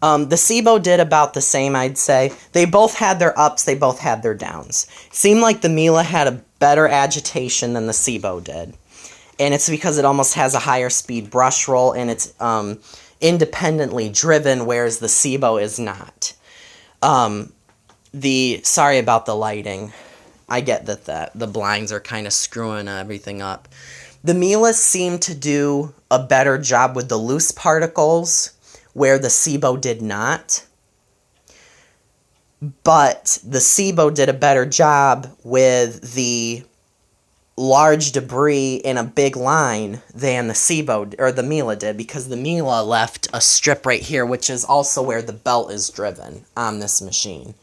The Sebo did about the same, I'd say. They both had their ups, they both had their downs. Seemed like the Miele had a better agitation than the Sebo did. And it's because it almost has a higher speed brush roll, and it's independently driven, whereas the Sebo is not. Sorry about the lighting. I get that the blinds are kind of screwing everything up. The Miele seemed to do a better job with the loose particles, where the Sebo did not. But the Sebo did a better job with the large debris in a big line than the Sebo or the Miele did, because the Miele left a strip right here, which is also where the belt is driven on this machine.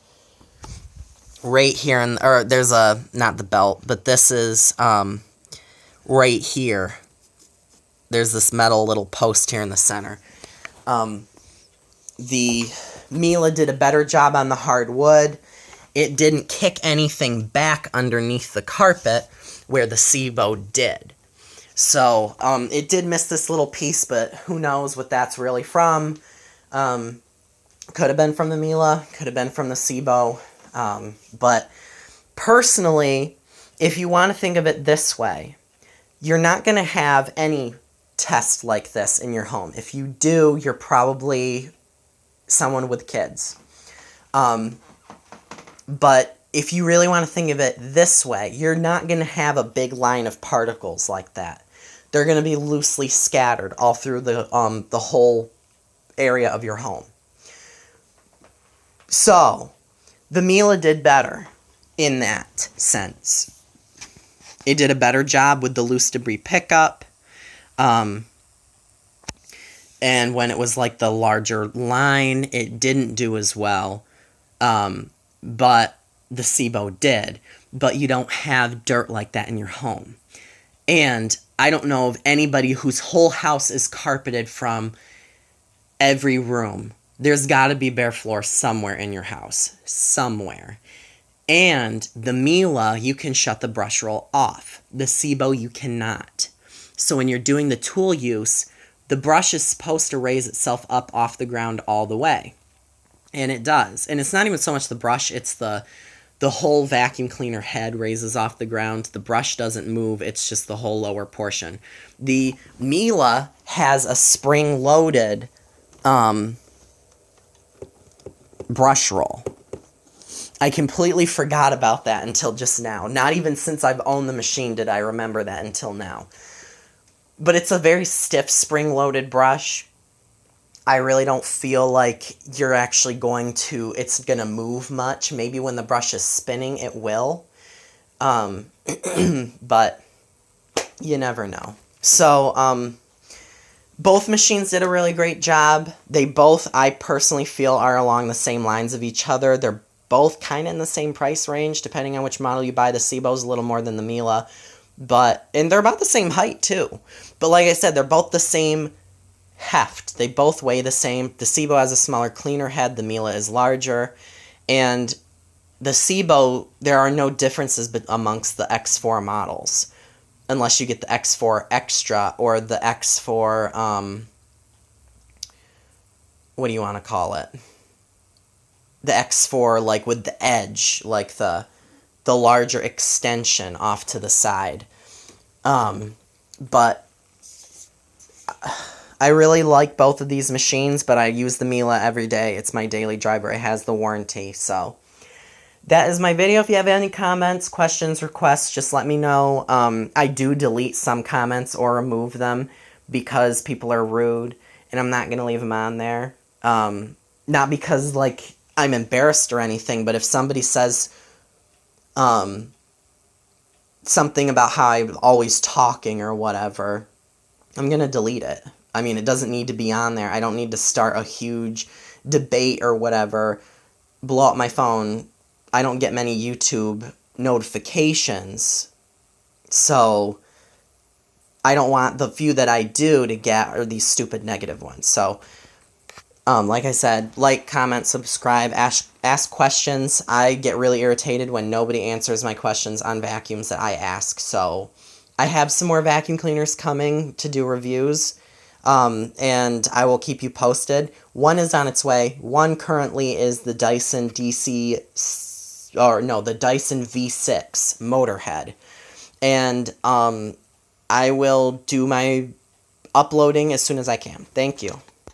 Right here, or there's not the belt, but this is right here. There's this metal little post here in the center. The Miele did a better job on the hardwood. It didn't kick anything back underneath the carpet, where the Sebo did. So, it did miss this little piece, but who knows what that's really from. Could have been from the Miele, could have been from the Sebo. But personally, if you want to think of it this way, you're not going to have any test like this in your home. If you do, you're probably someone with kids. But if you really want to think of it this way, you're not going to have a big line of particles like that. They're going to be loosely scattered all through the whole area of your home. So, the Miele did better in that sense. It did a better job with the loose debris pickup. And when it was like the larger line, it didn't do as well. But the Sebo did. But you don't have dirt like that in your home. And I don't know of anybody whose whole house is carpeted from every room. There's got to be bare floor somewhere in your house. Somewhere. And the Miele, you can shut the brush roll off. The Sebo, you cannot. So when you're doing the tool use, the brush is supposed to raise itself up off the ground all the way. And it does. And it's not even so much the brush, it's the whole vacuum cleaner head raises off the ground. The brush doesn't move, it's just the whole lower portion. The Miele has a spring-loaded brush roll. I completely forgot about that until just now. Not even since I've owned the machine did I remember that until now. But it's a very stiff spring-loaded brush. I really don't feel like you're actually it's going to move much. Maybe when the brush is spinning, it will. But you never know. So, both machines did a really great job. They both, I personally feel, are along the same lines of each other. They're both kind of in the same price range, depending on which model you buy. The Sebo's a little more than the Miele. And they're about the same height, too. But like I said, they're both the same heft. They both weigh the same. The Sebo has a smaller, cleaner head. The Miele is larger. And the Sebo, there are no differences amongst the X4 models. Unless you get the X4 Extra or the X4, what do you want to call it? The X4, like, with the edge, like the larger extension off to the side. But I really like both of these machines, but I use the Miele every day. It's my daily driver. It has the warranty, so that is my video. If you have any comments, questions, requests, just let me know. I do delete some comments or remove them because people are rude, and I'm not going to leave them on there. Not because, like, I'm embarrassed or anything, but if somebody says something about how I'm always talking or whatever, I'm going to delete it. I mean, it doesn't need to be on there. I don't need to start a huge debate or whatever, blow up my phone. I don't get many YouTube notifications, so I don't want the few that I do to get are these stupid negative ones. So, like I said, like, comment, subscribe, ask questions. I get really irritated when nobody answers my questions on vacuums that I ask, so I have some more vacuum cleaners coming to do reviews. And I will keep you posted. One is on its way. One currently is the Dyson the Dyson V6 Motorhead. And I will do my uploading as soon as I can. Thank you.